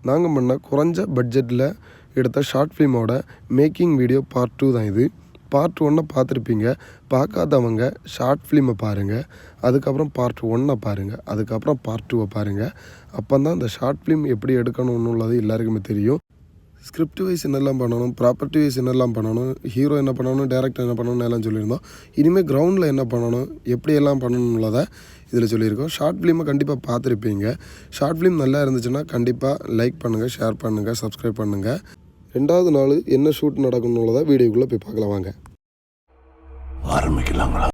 நாங்கள் பண்ண குறைஞ்ச பட்ஜெட்டில் எடுத்த ஷார்ட் ஃபிலிமோட மேக்கிங் வீடியோ பார்ட் 2 தான் இது. பார்ட் 1 பார்த்துருப்பீங்க. பார்க்காதவங்க ஷார்ட் ஃபிலிமை பாருங்கள், அதுக்கப்புறம் பார்ட் 1 பாருங்கள், அதுக்கப்புறம் பார்ட் 2 பாருங்கள். அப்போ தான் இந்த ஷார்ட் ஃபிலிம் எப்படி எடுக்கணும்னு உள்ளது எல்லாருக்குமே தெரியும். ஸ்கிரிப்ட் வைஸ் என்னெல்லாம் பண்ணணும், ப்ராப்பர்ட்டி வைஸ் என்னெல்லாம் பண்ணணும், ஹீரோ என்ன பண்ணணும், டேரக்டர் என்ன பண்ணணும்னு எல்லாம் சொல்லியிருந்தோம். இனிமேல் கிரவுண்டில் என்ன பண்ணணும், எப்படியெல்லாம் பண்ணணும்னுள்ளதை இதில் சொல்லியிருக்கோம். ஷார்ட் ஃபிலிமை கண்டிப்பாக பார்த்துருப்பீங்க. ஷார்ட் ஃபிலிம் நல்லா இருந்துச்சுன்னா கண்டிப்பாக லைக் பண்ணுங்கள், ஷேர் பண்ணுங்கள், சப்ஸ்கிரைப் பண்ணுங்கள். 2வது நாள் என்ன ஷூட் நடக்கணும்னுள்ளதை வீடியோக்குள்ளே போய் பார்க்கலாம் வாங்க. ஆரம்பிக்கலாங்களா?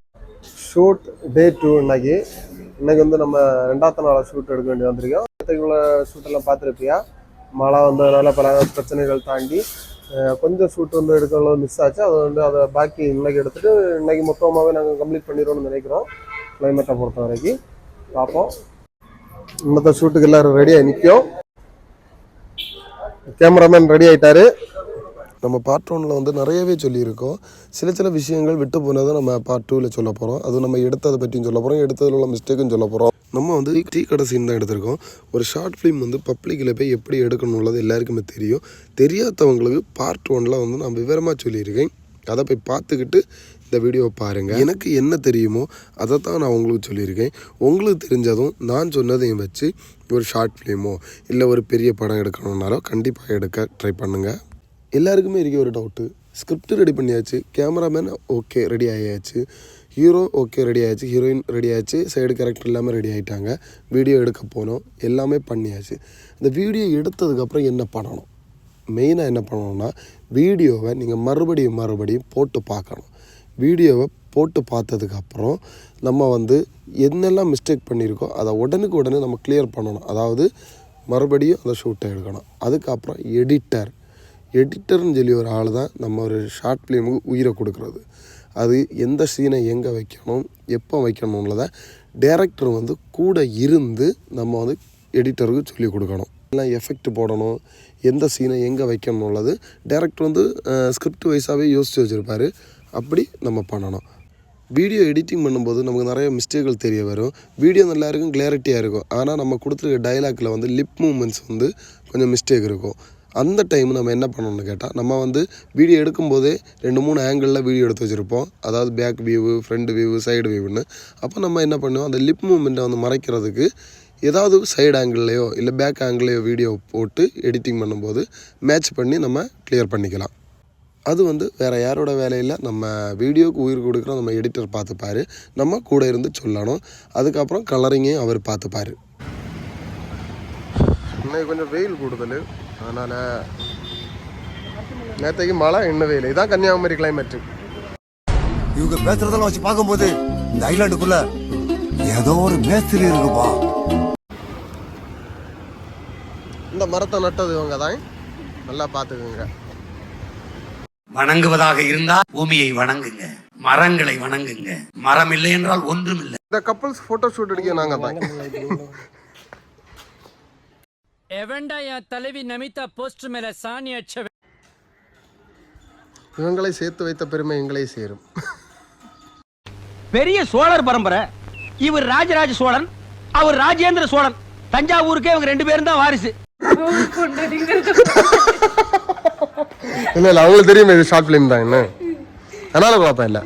ஷூட் டே 2 இன்னைக்கு வந்து நம்ம 2வது நாள் ஷூட் எடுக்க வேண்டி வந்திருக்கோம். நேற்றுக்குள்ள ஷூட்டெல்லாம் பார்த்துருப்பியா, மழை வந்ததுனால பல பிரச்சனைகள் தாண்டி கொஞ்சம் ஷூட் வந்து எடுக்க மிஸ் ஆச்சு. அதை பாக்கி இன்னைக்கு எடுத்துகிட்டு இன்னைக்கு மொத்தமாகவே நாங்கள் கம்ப்ளீட் பண்ணிடுவோம்னு நினைக்கிறோம். கிளைமேட்டை பொறுத்த வரைக்கும் பார்ப்போம். இன்னத்த ஷூட்டுக்கு எல்லோரும் ரெடியாக நிற்கும். கேமராமேன் ரெடி ஆகிட்டாரு. நம்ம பார்ட் 1 வந்து நிறையவே சொல்லியிருக்கோம். சில விஷயங்கள் விட்டு போனதை நம்ம பார்ட் 2 சொல்ல போகிறோம். அதுவும் நம்ம எடுத்ததை பற்றியும் சொல்ல போகிறோம், எடுத்ததில் உள்ள மிஸ்டேக்கும் சொல்ல போகிறோம். நம்ம வந்து டீ கடை சீன் தான் எடுத்திருக்கோம். ஒரு ஷார்ட் ஃபிலிம் வந்து பப்ளிக்கில் போய் எப்படி எடுக்கணும்னுள்ளது எல்லாருக்குமே தெரியும். தெரியாதவங்களுக்கு பார்ட் 1 வந்து நான் விவரமாக சொல்லியிருக்கேன். அதை போய் பார்த்துக்கிட்டு இந்த வீடியோவை பாருங்கள். எனக்கு என்ன தெரியுமோ அதை தான் நான் உங்களுக்கு சொல்லியிருக்கேன். உங்களுக்கு தெரிஞ்சதும் நான் சொன்னதையும் வச்சு ஒரு ஷார்ட் ஃபிலிமோ இல்லை ஒரு பெரிய படம் எடுக்கணுன்னாலும் கண்டிப்பாக எடுக்க ட்ரை பண்ணுங்கள். எல்லாருக்குமே இருக்க ஒரு டவுட்டு, ஸ்கிரிப்ட் ரெடி பண்ணியாச்சு, கேமராமேன் ஓகே ரெடி ஆகியாச்சு, ஹீரோ ஓகே ரெடி ஆகிடுச்சு, ஹீரோயின் ரெடி ஆகிடுச்சு, சைடு கேரக்டர் எல்லாமே ரெடி ஆகிட்டாங்க, வீடியோ எடுக்க போனோம், எல்லாமே பண்ணியாச்சு. இந்த வீடியோ எடுத்ததுக்கப்புறம் என்ன பண்ணணும், மெயினாக என்ன பண்ணணும்னா வீடியோவை நீங்கள் மறுபடியும் போட்டு பார்க்கணும். வீடியோவை போட்டு பார்த்ததுக்கப்புறம் நம்ம வந்து என்னெல்லாம் மிஸ்டேக் பண்ணியிருக்கோ அதை உடனே நம்ம கிளியர் பண்ணணும். அதாவது மறுபடியும் அந்த ஷூட்டை எடுக்கணும். அதுக்கப்புறம் எடிட்டர்னு சொல்லி ஒரு ஆள் தான் நம்ம ஒரு ஷார்ட் ஃபிலிமுக்கு உயிரை கொடுக்குறது. அது எந்த சீனை எங்கே வைக்கணும், எப்போ வைக்கணும்ன்றதை டைரக்டர் வந்து கூட இருந்து நம்ம வந்து எடிட்டருக்கு சொல்லி கொடுக்கணும். எல்லாம் எஃபெக்ட் போடணும், எந்த சீனை எங்கே வைக்கணும்னுள்ளது டைரக்டர் வந்து ஸ்கிரிப்ட் வைஸாகவே யோசித்து வச்சுருப்பார். அப்படி நம்ம பண்ணணும். வீடியோ எடிட்டிங் பண்ணும்போது நமக்கு நிறைய மிஸ்டேக்கள் தெரிய வரும். வீடியோ நல்லா இருக்கும், கிளாரிட்டியாக இருக்கும். ஆனால் நம்ம கொடுத்துருக்க டைலாக்கில் வந்து லிப் மூமெண்ட்ஸ் வந்து கொஞ்சம் மிஸ்டேக் இருக்கும். அந்த டைம் நம்ம என்ன பண்ணணும்னு கேட்டால், நம்ம வந்து வீடியோ எடுக்கும்போதே 2-3 ஆங்கிளில் வீடியோ எடுத்து வச்சுருப்போம். அதாவது back view, front view, side வியூன்னு. அப்போ நம்ம என்ன பண்ணுவோம், அந்த லிப் மூமெண்ட்டை வந்து மறைக்கிறதுக்கு ஏதாவது சைடு ஆங்கிள்லையோ இல்லை பேக் ஆங்கிள்லையோ வீடியோ போட்டு எடிட்டிங் பண்ணும்போது மேட்ச் பண்ணி நம்ம கிளியர் பண்ணிக்கலாம். அது வந்து வேறு யாரோட வேலையில், நம்ம வீடியோவுக்கு உயிர் கொடுக்குற நம்ம எடிட்டர் பார்த்துப்பார். நம்ம கூட இருந்து சொல்லணும். அதுக்கப்புறம் கலரிங்கையும் அவர் பார்த்துப்பார். இன்னைக்கு கொஞ்சம் வெயில் கூடுதல், அதனால் நேற்றைக்கு மழை, இன்னும் வெயில். இதான் கன்னியாகுமரி கிளைமேட்டு. இவங்க பேசுறதெல்லாம் வச்சு பார்க்கும்போது இந்த ஐலாண்டுக்குள்ள ஏதோ ஒரு மேஸ்திரி இருக்குப்பா. இந்த மரத்தை நட்டது இவங்க தான், நல்லா பார்த்துக்குங்க. வணங்குவதாக இருந்தால் பூமியை வணங்குங்க, மரங்களை வணங்குங்க. மரம் இல்லை என்றால் ஒன்றும் இல்லை. இந்த கப்பல்ஸ் போட்டோ ஷூட் எடுக்க நாங்கள் தான். எவன்டா என் தலைவி நமிதா போஸ்ட் மேல சாணி அடிச்ச. இவங்களை சேர்த்து வைத்த பெருமை எங்களை சேரும். பெரிய சோழர் பரம்பரை. இவர் ராஜராஜ சோழன், அவர் ராஜேந்திர சோழன். தஞ்சாவூருக்கே இவங்க 2 பேரும் தான் வாரிசு. இல்லை அவங்களுக்கு தெரியுமே இது ஷார்ட் ஃபிலிம் தான், என்ன அதனால பார்ப்பேன். இல்லை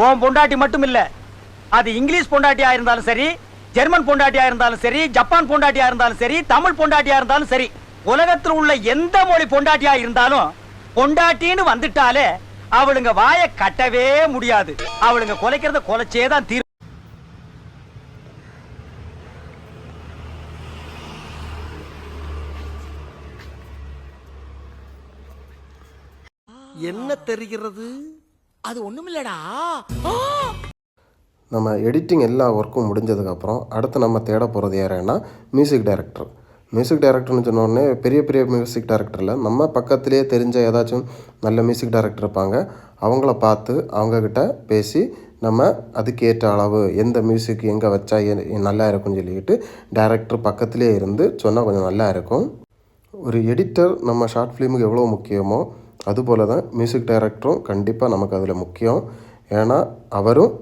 ஓம் பொண்டாட்டி மட்டும் இல்ல, அது இங்கிலீஷ் பொண்டாட்டியா இருந்தாலும் சரி, ஜெர்மன் பொண்டாட்டியா இருந்தாலும் சரி, ஜப்பான் பொண்டாட்டியா இருந்தாலும் சரி, தமிழ் பொண்டாட்டியா இருந்தாலும் சரி, உலகத்தில் உள்ள எந்த மொழி பொண்டாட்டியா இருந்தாலும் பொண்டாட்டின்னு வந்துட்டாலே அவளுங்க வாயை கட்டவே முடியாது. அவளுங்க கொலைக்கிறத கொலைச்சேதான் தீரும். என்ன தெரிகிறது? அது ஒண்ணுமில்லடா. நம்ம எடிட்டிங் எல்லா ஒர்க்கும் முடிஞ்சதுக்கப்புறம் அடுத்து நம்ம தேட போகிறது யாருன்னா மியூசிக் டைரக்டர். மியூசிக் டைரக்டர்னு சொன்னோடனே பெரிய மியூசிக் டைரக்டரில் நம்ம பக்கத்துலேயே தெரிஞ்ச ஏதாச்சும் நல்ல மியூசிக் டைரக்டர் இருப்பாங்க. அவங்கள பார்த்து அவங்கக்கிட்ட பேசி நம்ம அதுக்கேற்ற அளவு எந்த மியூசிக் எங்கே வச்சா நல்லா இருக்கும்னு சொல்லிக்கிட்டு டைரக்டர் பக்கத்துலேயே இருந்து சொன்னால் கொஞ்சம் நல்லா இருக்கும். ஒரு எடிட்டர் நம்ம ஷார்ட் ஃபிலிமுக்கு எவ்வளோ முக்கியமோ அதுபோல் தான் மியூசிக் டைரக்டரும் கண்டிப்பாக நமக்கு அதில் முக்கியம். ஏன்னா அவரும்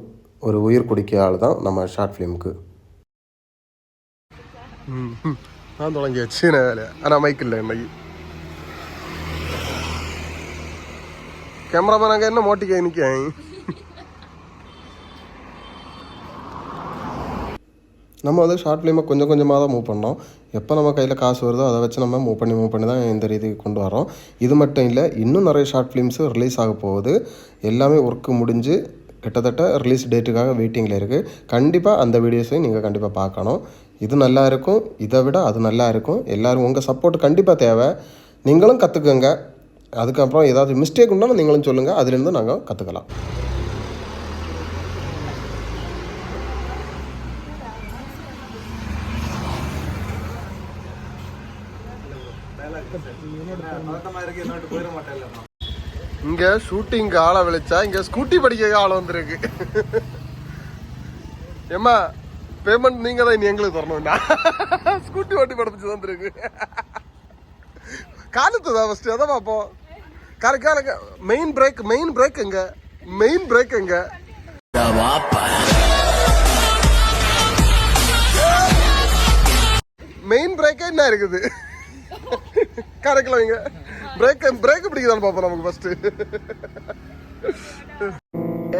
ஒரு உயிர் குடிக்க ஆள் தான் நம்ம ஷார்ட் ஃபிலிமுக்கு. நான் தொடங்கியாச்சு நான் வேலையை. ஆனால் மைக் இல்லை இன்னைக்கு. கேமராமேன் அங்கே என்ன மோட்டிக்க நிற்கேன். நம்ம வந்து ஷார்ட் ஃபிலிமை கொஞ்சம் கொஞ்சமாக தான் மூவ் பண்ணோம். எப்போ நம்ம கையில் காசு வருதோ அதை வச்சு நம்ம மூவ் பண்ணி தான் இந்த ரீதிக்கு கொண்டு வரோம். இது மட்டும் இல்லை, இன்னும் நிறைய ஷார்ட் ஃபிலிம்ஸு ரிலீஸ் ஆக போகுது. எல்லாமே ஒர்க்கு முடிஞ்சு கிட்டத்தட்ட ரிலீஸ் டேட்டுக்காக வெயிட்டிங்கில் இருக்குது. கண்டிப்பாக அந்த வீடியோஸையும் நீங்கள் கண்டிப்பாக பார்க்கணும். இது நல்லா இருக்கும், இதை விட அது நல்லா இருக்கும். எல்லோரும் உங்கள் சப்போர்ட் கண்டிப்பாக தேவை. நீங்களும் கற்றுக்குங்க. அதுக்கப்புறம் ஏதாவது மிஸ்டேக் உண்டாலும் நீங்களும் சொல்லுங்கள், அதுலேருந்து நாங்கள் கற்றுக்கலாம். இங்க ஷூட்டிங் ஆளை விழிச்சா இங்க ஸ்கூட்டி படிக்க ஆள் வந்திருக்கு. ஏமா பேமெண்ட் நீங்க தான் இனி எங்களுக்கு தரணும்டா. ஸ்கூட்டி ஓட்டி படிச்சு வந்துருக்கு. காலத்துதான் ஃபர்ஸ்ட் அதை பார்ப்போம். கரெக்டாக மெயின் பிரேக் எங்க மெயின் பிரேக்கே என்ன இருக்குது? கரெக்டில் வைங்க. பிரேக் பிடிக்குதான்னு பார்ப்போம் நமக்கு ஃபர்ஸ்ட்.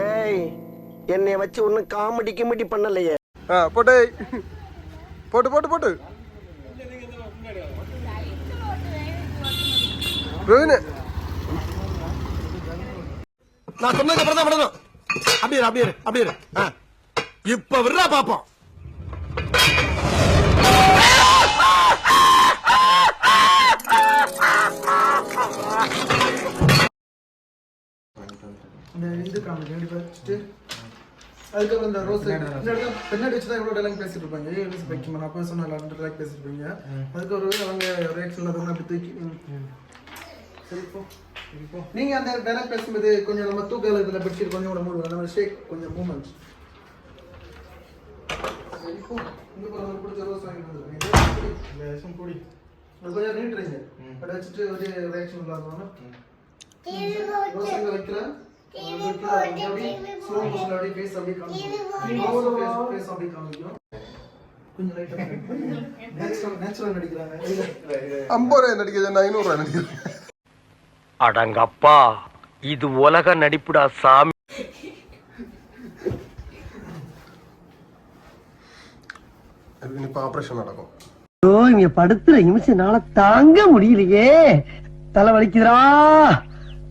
ஏய், என்னை வச்சு ஒன்னும் காமெடி பண்ணலையே. போட்டு போட்டு போட்டு போட்டு நான் சொன்னதுக்கு அப்புறம் தான் விடணும். அப்படியே இப்ப விடுறா பாப்போம். இது காமெடி கண்டிப்பாக வச்சுட்டு அதுக்கப்புறம் இந்த ரோஸ் பின்னாடி வச்சு தான் இவ்வளோ டைலாக் பேசிட்டு இருப்பாங்க. வைக்கணும் அப்போ சொன்ன டைலாக் பேசிட்டு இருப்பீங்க. அதுக்கு ஒரு அவங்க ரியாக்ஷன் அதை அப்படி தூக்கி சரி இப்போ நீங்கள் அந்த டைலாக் பேசும்போது கொஞ்சம் நம்ம தூக்கல இதில் பெட்ஷீட் கொஞ்சம் கூட மூடுவோம். நம்ம ஷேக் கொஞ்சம் மூமெண்ட்ஸ் சரி இப்போ இங்கே நமக்கு பிடிச்ச ரோஸ் வாங்கி வந்துருக்கீங்க. கூடி அது கொஞ்சம் நீட்டுறீங்க. அதை வச்சுட்டு ஒரு ரியாக்ஷன் இல்லாமல் ரோஸ் இங்கே வைக்கிறேன். அடங்கப்பா, இது உலக நடிப்புடா சாமி. ஆபரேஷன் நடக்கும். இங்க படுத்துற நிமிஷம்னால தாங்க முடியலையே. தலை வலிக்குதுடா,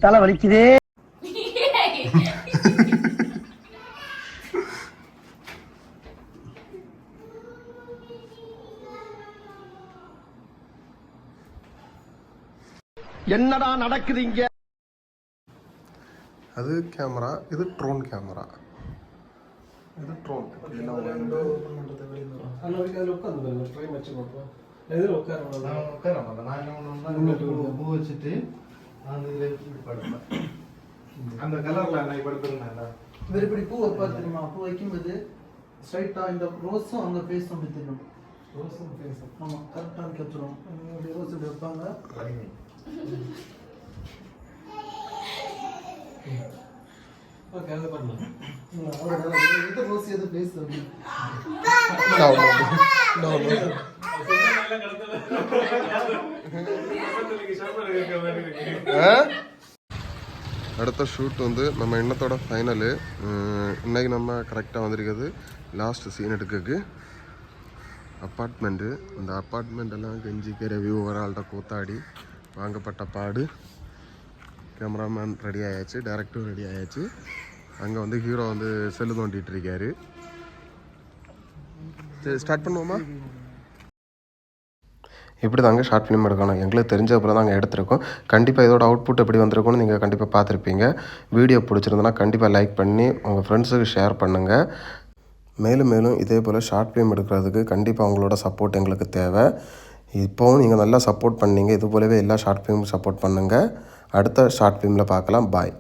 தலை வலிக்குதே. என்னடா நடக்குது இங்க? அது கேமரா, இது ட்ரோன் கேமரா. இது ட்ரோன். அந்த கலர்ல நான் படுத்துறேன். இப்படி பூ வைப்பா தெரியுமா? பூ வைக்கும்போது ஸ்ட்ரைட்டா இந்த ரோஸும் அங்க பேஸ் அப்படி தெரியும். ரோஸும் பேஸ் ஆமா கரெக்டாக கேப்சரும். ரோஸ் இப்படி வைப்பாங்க. ஓகே அதை பண்ணலாம். இந்த ரோஸ் எது பேஸ் அப்படி அடுத்த ஷூட் வந்து நம்ம இன்னத்தோட ஃபைனலு. இன்னைக்கு நம்ம கரெக்டாக வந்திருக்கிறது லாஸ்ட் சீன் எடுக்கிறதுக்கு. அப்பார்ட்மெண்ட்டு. இந்த அப்பார்ட்மெண்ட்டெல்லாம் கெஞ்சிக்கிற வியூ ஒரு ஆள்கிட்ட கூத்தாடி வாங்கப்பட்ட பாடு. கேமராமேன் ரெடி ஆயாச்சு, டேரக்டரும் ரெடி ஆயாச்சு. அங்கே வந்து ஹீரோ வந்து செல்லு தோண்டிட்டு இருக்காரு. சரி ஸ்டார்ட் பண்ணுவோமா? இப்படி தாங்க ஷார்ட் ஃபிலிம் எடுக்கணும். எங்களுக்கு தெரிஞ்ச அப்புறம் தாங்க எடுத்திருக்கோம். கண்டிப்பாக இதோட அவுட்புட் எப்படி வந்திருக்கும்னு நீங்கள் கண்டிப்பாக பார்த்துருப்பீங்க. வீடியோ பிடிச்சிருந்தனா கண்டிப்பாக லைக் பண்ணி உங்கள் ஃப்ரெண்ட்ஸுக்கு ஷேர் பண்ணுங்கள். மேலும் இதே போல் ஷார்ட் ஃபிலிம் எடுக்கிறதுக்கு கண்டிப்பாக உங்களோட சப்போர்ட் எங்களுக்கு தேவை. இப்போவும் நீங்கள் நல்லா சப்போர்ட் பண்ணீங்க. இது போலவே எல்லா ஷார்ட் ஃபிலிமும் சப்போர்ட் பண்ணுங்கள். அடுத்த ஷார்ட் ஃபிலிமில் பார்க்கலாம். பாய்.